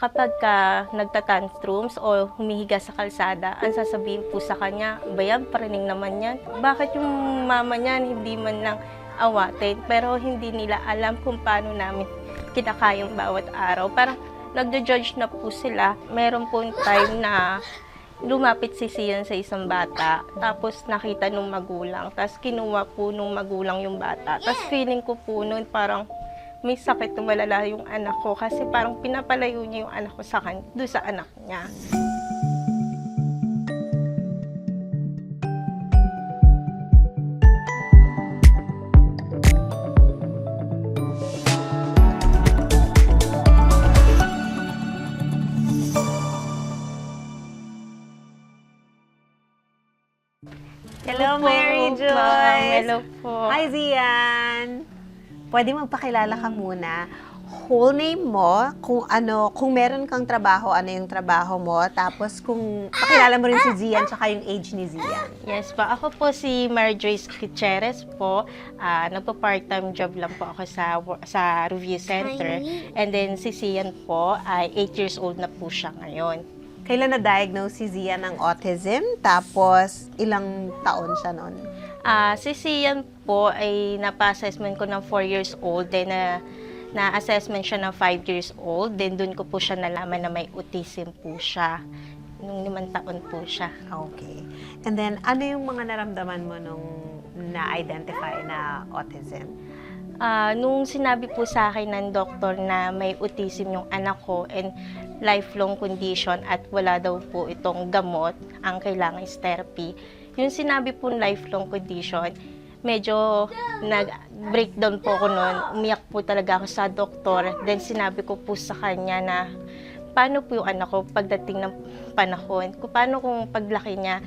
Kapagka nagta-tantrums o humihiga sa kalsada, ang sasabihin po sa kanya, "Ba yan, praning naman yan. Bakit yung mama niyan hindi man lang awatin?" Pero hindi nila alam kung paano namin kinakayang bawat araw. Parang nagjo-judge na po sila. Meron po time na lumapit si Sian sa isang bata, tapos nakita nung magulang, tapos kinuha po nung magulang yung bata. Tapos feeling ko po nun parang may sakit na malala yung anak ko kasi parang pinapalayo niya yung anak ko sa doon sa anak niya. Hello, po, Mary ma'am. Joyce! Hello po. Hi, Zian! Pwede magpakilala ka muna. Whole name mo, kung meron kang trabaho, ano yung trabaho mo, tapos kung pakilala mo rin si Zian, tsaka yung age ni Zian. Yes po. Ako po si Mary Joyce Gutierrez po. Nagpa-part-time job lang po ako sa review center. And then si Sian po ay 8 years old na po siya ngayon. Kailan na-diagnose si Zian ng autism? Tapos, ilang taon siya noon? Si Sian po ay napa-assessment ko ng 4 years old. Then na-assessment siya ng 5 years old. Then doon ko po siya nalaman na may autism po siya. Nung 5 taon po siya. Okay. And then, ano yung mga naramdaman mo nung na-identify na autism? Nung sinabi po sa akin ng doktor na may autism yung anak ko and lifelong condition at wala daw po itong gamot, ang kailangan is therapy. Yung sinabi po lifelong condition, medyo nag-breakdown po ako noon. Umiyak po talaga ako sa doktor. Then sinabi ko po sa kanya na paano po yung anak ko pagdating ng panahon, paano kung paglaki niya,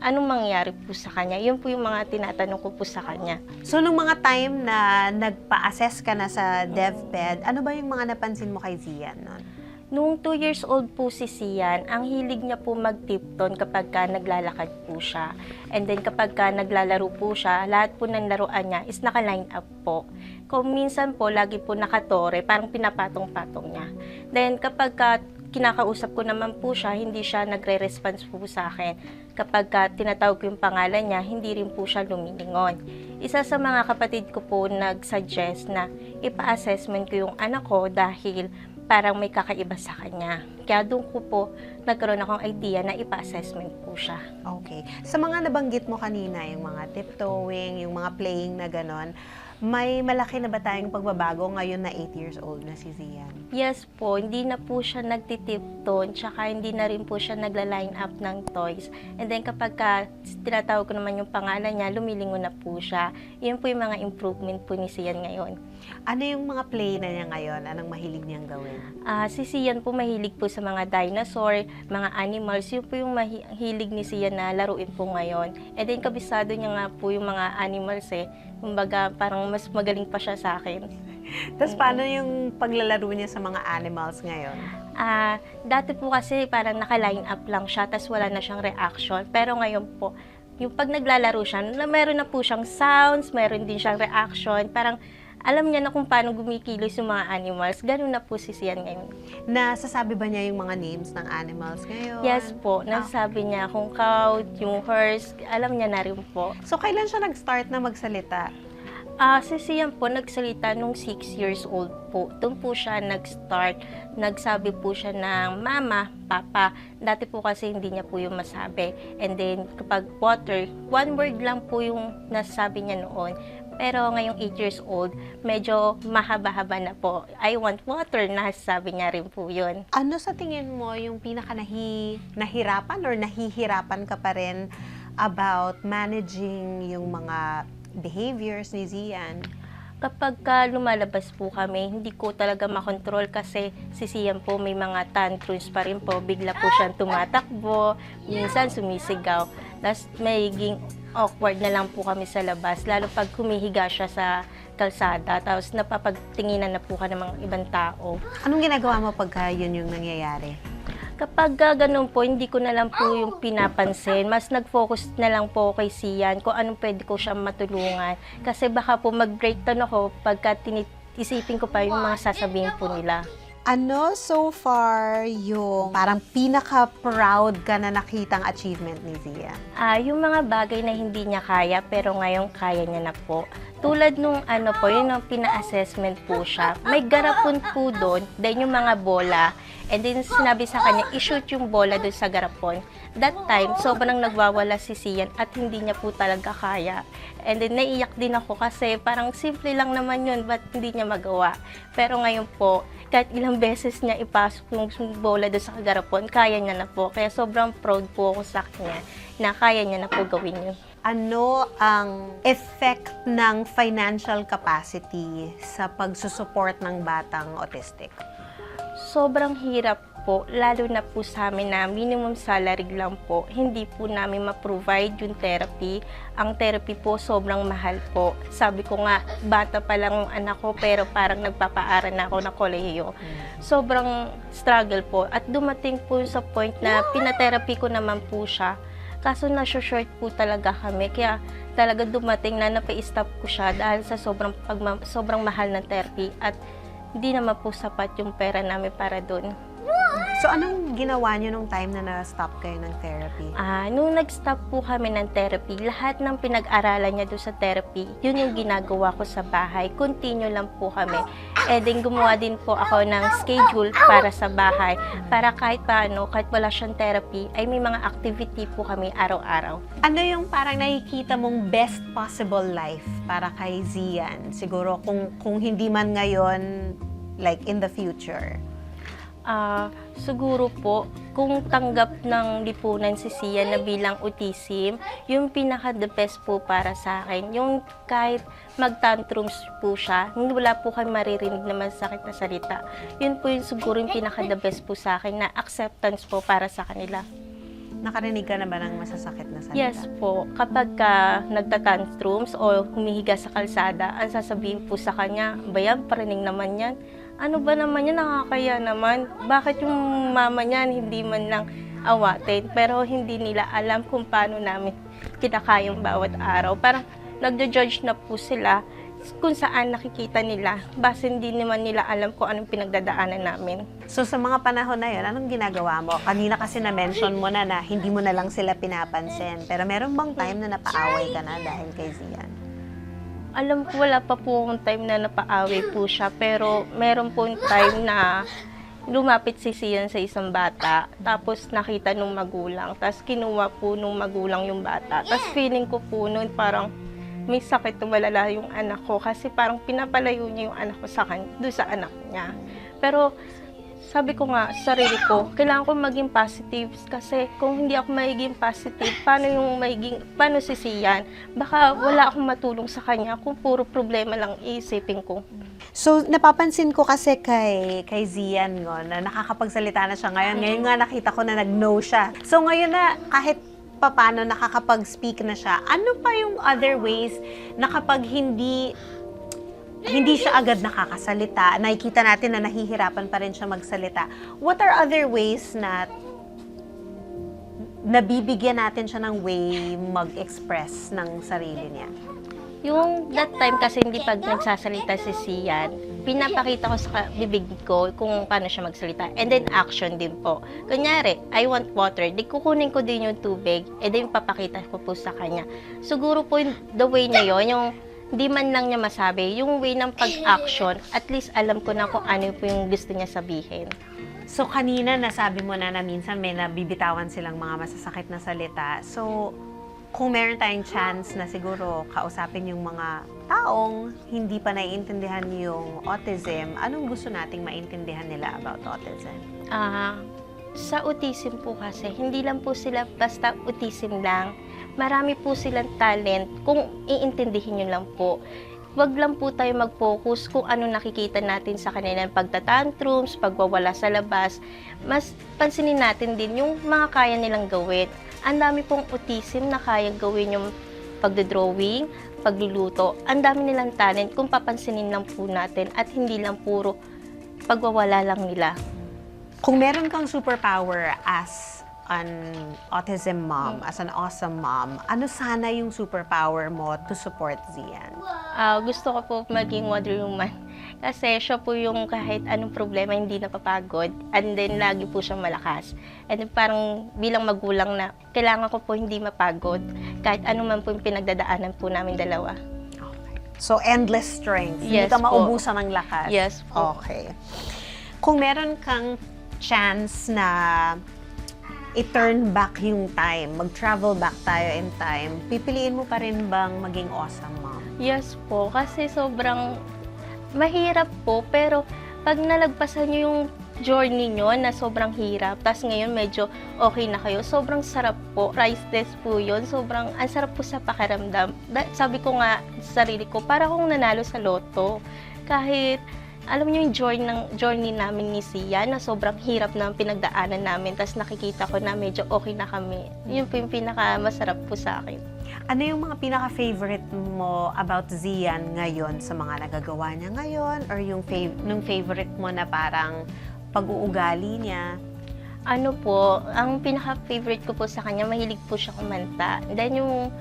anong mangyayari po sa kanya? Yun po yung mga tinatanong ko po sa kanya. So, nung mga time na nagpa-assess ka na sa DevPed, ano ba yung mga napansin mo kay Zian nun? Nung 2 years old po si Sian, ang hilig niya po mag-tiptoe kapag ka naglalakad po siya. And then kapag ka naglalaro po siya, lahat po ng laruan niya is naka-line up po. Kung minsan po, lagi po nakatore, parang pinapatong-patong niya. Then kapag ka kinakausap ko naman po siya, hindi siya nagre-response po sa akin. Kapag tinatawag ko yung pangalan niya, hindi rin po siya lumilingon. Isa sa mga kapatid ko po nag-suggest na ipa-assessment ko yung anak ko dahil parang may kakaiba sa kanya. Kaya doon ko po nagkaroon akong idea na ipa-assessment po siya. Okay. Sa mga nabanggit mo kanina, yung mga tiptoeing, yung mga playing na ganon, may malaki na ba tayong pagbabago ngayon na 8 years old na si Zian? Yes po, hindi na po siya nagtitipton, tsaka hindi na rin po siya nagla-line up ng toys. And then kapag tinatawag ko naman yung pangalan niya, lumilingon na po siya. Yun po yung mga improvement po ni Sian ngayon. Ano yung mga play na niya ngayon? Anong mahilig niyang gawin? Si Sian po mahilig po sa mga dinosaur, mga animals. Yun po yung mahilig ni Sian na laruin po ngayon. And then kabisado niya nga po yung mga animals eh. Kumbaga parang mas magaling pa siya sa akin. Tapos paano yung paglalaro niya sa mga animals ngayon? Dati po kasi parang naka-line up lang siya, tapos wala na siyang reaction. Pero ngayon po, yung pag naglalaro siya, meron na po siyang sounds, meron din siyang reaction. Parang alam niya na kung paano gumikilos yung mga animals. Ganun na po si Sian ngayon. Nasasabi ba niya yung mga names ng animals ngayon? Yes po, nasasabi niya kung cow, yung horse, alam niya na rin po. So, kailan siya nag-start na magsalita? Si Sian po nagsalita nung 6 years old po. Doon po siya nag-start. Nagsabi po siya ng mama, papa. Dati po kasi hindi niya po yung masabi. And then kapag water, one word lang po yung nasasabi niya noon. Pero ngayong 8 years old, medyo mahaba-haba na po. I want water, nasasabi niya rin po yun. Ano sa tingin mo yung pinaka nahirapan or nahihirapan ka pa rin about managing yung mga behaviors ni Zian? Kapag lumalabas po kami, hindi ko talaga makontrol kasi si Sian po may mga tantrums pa rin po. Bigla po siyang tumatakbo, minsan sumisigaw. Tapos magiging awkward na lang po kami sa labas, lalo pag humihiga siya sa kalsada, tapos napapagtinginan na po ka ng mga ibang tao. Anong ginagawa mo pagka yun yung nangyayari? Kapag ganun po, hindi ko na lang po yung pinapansin. Mas nag-focus na lang po kay Sian kung anong pwede ko siyang matulungan. Kasi baka po mag-breakdown ako pagka isipin ko pa yung mga sasabihin po nila. Ano so far yung parang pinaka-proud ka na nakitang achievement ni Zian? Yung mga bagay na hindi niya kaya pero ngayon kaya niya na po. Tulad nung yun yung pina-assessment po siya. May garapon po doon, then yung mga bola. And then sinabi sa kanya, i-shoot yung bola doon sa garapon. That time, sobrang nagwawala si Zian at hindi niya po talaga kaya. And then naiyak din ako kasi parang simple lang naman yun, but hindi niya magawa. Pero ngayon po, kahit ilang beses niya ipasok yung bola doon sa garapon, kaya niya na po. Kaya sobrang proud po ako sa kanya na kaya niya na po gawin yun. Ano ang effect ng financial capacity sa pagsusupport ng batang autistic? Sobrang hirap po, lalo na po sa amin na minimum salary lang po. Hindi po namin ma-provide yung therapy. Ang therapy po sobrang mahal po. Sabi ko nga, bata pa lang ang anak ko pero parang nagpapaaral na ako na kolehiyo. Sobrang struggle po. At dumating po sa point na pinatherapy ko naman po siya. Kaso na-short po talaga kami. Kaya talaga dumating na napa-stop ko siya dahil sa sobrang mahal na therapy. At hindi naman po sapat yung pera namin para doon. So, anong ginawa niyo nung time na na-stop kayo ng therapy? Nung nag-stop po kami ng therapy, lahat ng pinag-aralan niya doon sa therapy, yun yung ginagawa ko sa bahay. Continue lang po kami. Then gumawa din po ako ng schedule para sa bahay. Para kahit paano, kahit wala siyang therapy, ay may mga activity po kami araw-araw. Ano yung parang nakikita mong best possible life para kay Zian? Siguro kung hindi man ngayon, like in the future. Siguro po, kung tanggap ng lipunan si Zian na bilang autism, yung pinaka-the best po para sa akin, yung kahit mag-tantrums po siya, hindi wala po kayo maririnig na masakit na salita. Yun po yung siguro yung pinaka-the best po sa akin na acceptance po para sa kanila. Nakarinig ka na ba ng masasakit na salita? Yes po, kapag nagtatantrums o humihiga sa kalsada, ang sasabihin po sa kanya, bayan, parinig naman yan. Ano ba naman yan, nakakaya naman. Bakit yung mama niyan hindi man lang awatin? Pero hindi nila alam kung paano namin kinakayang bawat araw. Parang nagjo-judge na po sila kung saan nakikita nila. Basta hindi naman nila alam kung anong pinagdadaanan namin. So, sa mga panahon na yun, anong ginagawa mo? Kanina kasi na-mention mo na hindi mo na lang sila pinapansin. Pero meron bang time na napaaway ka na dahil kay Zian? Alam ko wala pa po akong time na napaaway po siya, pero meron po yung time na lumapit si Zian sa isang bata, tapos nakita nung magulang, tapos kinuha po nung magulang yung bata. Tapos feeling ko po noon parang may sakit na malala yung anak ko kasi parang pinapalayo niya yung anak ko sa doon sa anak niya. Pero sabi ko nga sa sarili ko, kailangan ko maging positive kasi kung hindi ako magiging positive, paano si Zian? Baka wala akong matulong sa kanya kung puro problema lang iisipin ko. So, napapansin ko kasi kay Zian na nakakapagsalita na siya ngayon. Ngayon nga nakita ko na nag-no siya. So, ngayon na kahit paano nakakapag-speak na siya, ano pa yung other ways na kapag hindi siya agad nakakasalita, nakikita natin na nahihirapan pa rin siya magsalita. What are other ways na nabibigyan natin siya ng way mag-express ng sarili niya? Yung that time kasi hindi pag nagsasalita si Zian, pinapakita ko sa bibig ko kung paano siya magsalita. And then action din po. Kunyari, I want water. Di kukunin ko din yung tubig. And then papakita ko po sa kanya. Siguro po the way na yon, yung di man lang niya masabi, yung way ng pag-action, at least alam ko na kung ano po yung gusto niya sabihin. So, kanina nasabi mo na minsan may nabibitawan silang mga masasakit na salita. So, kung meron tayong chance na siguro kausapin yung mga taong hindi pa naiintindihan yung autism, anong gusto nating maintindihan nila about autism? Sa autism po kasi, hindi lang po sila basta autism lang. Marami po silang talent kung iintindihin nyo lang po. Wag lang po tayo mag-focus kung ano nakikita natin sa kanilang pagtatantrums, pagwawala sa labas. Mas pansinin natin din yung mga kaya nilang gawin. Ang dami pong autism na kaya gawin yung pagdodrawing, pagluluto. Ang dami nilang talent kung papansinin lang po natin at hindi lang puro pagwawala lang nila. Kung meron kang superpower as an autism mom, as an awesome mom, ano sana yung superpower mo to support Zian? Gusto ko po maging Wonder Woman. Kasi siya po yung kahit anong problema hindi napapagod, and then lagi po siyang malakas. And then parang bilang magulang na kailangan ko po hindi mapagod kahit ano man po yung pinagdadaanan po namin dalawa. So, endless strength. Hindi Yes ka po. maubusan ng lakas. Yes po. Okay. Kung meron kang chance na i-turn back yung time, mag-travel back tayo in time, pipiliin mo pa rin bang maging awesome mom? Yes po, kasi sobrang mahirap po, pero pag nalagpasan nyo yung journey nyo na sobrang hirap, tapos ngayon medyo okay na kayo, sobrang sarap po, priceless po yun, sobrang ang sarap po sa pakiramdam. Sabi ko nga sa sarili ko, para akong nanalo sa loto. Kahit, alam niyo yung journey namin ni Sia, na sobrang hirap na pinagdaanan namin, tapos nakikita ko na medyo okay na kami. Yun po yung pinakamasarap po sa akin. Ano yung mga pinaka-favorite mo about Zian ngayon sa mga nagagawa niya ngayon? Or yung nung favorite mo na parang pag-uugali niya? Ano po, ang pinaka-favorite ko po sa kanya, mahilig po siya kumanta. Then yung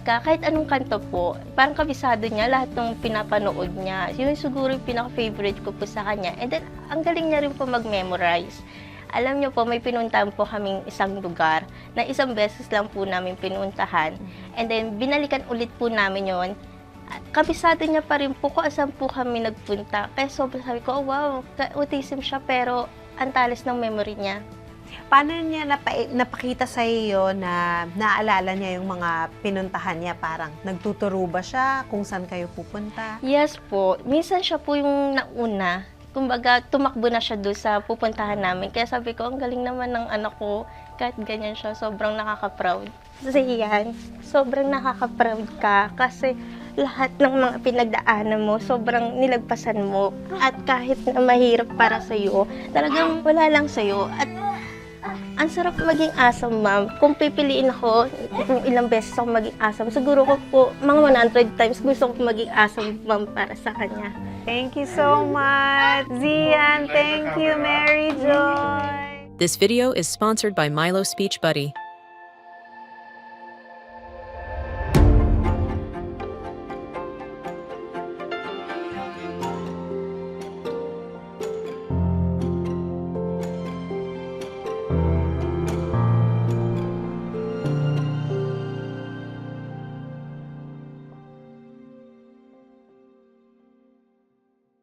kahit anong kanto po, parang kabisado niya lahat ng pinapanood niya. Yun siguro yung pinaka-favorite ko po sa kanya. And then, ang galing niya rin po mag-memorize. Alam niyo po, may pinuntahan po kaming isang lugar na isang beses lang po namin pinuntahan. And then, binalikan ulit po namin yon. Kabisado niya pa rin po kung asan po kami nagpunta. Kaya sobrang sabi ko, oh, wow, autism siya pero ang talis ng memory niya. Paano niya napakita sa iyo na naalala niya yung mga pinuntahan niya? Parang nagtuturo ba siya kung saan kayo pupunta? Yes po. Minsan siya po yung nauna. Kumbaga, tumakbo na siya doon sa pupuntahan namin. Kaya sabi ko, ang galing naman ng anak ko. Kahit ganyan siya, sobrang nakaka-proud. Zian, sobrang nakaka-proud ka. Kasi lahat ng mga pinagdaanan mo, sobrang nilagpasan mo. At kahit na mahirap para sa'yo, talagang wala lang sa'yo. At ang sarap maging awesome, ma'am. Kung pipiliin ako, kung ilang beses ako maging awesome, siguro ko po, mga 100 times gusto ko maging awesome, ma'am, para sa kanya. Thank you so much, Zian. Thank you, Mary Joy. This video is sponsored by Milo Speech Buddy.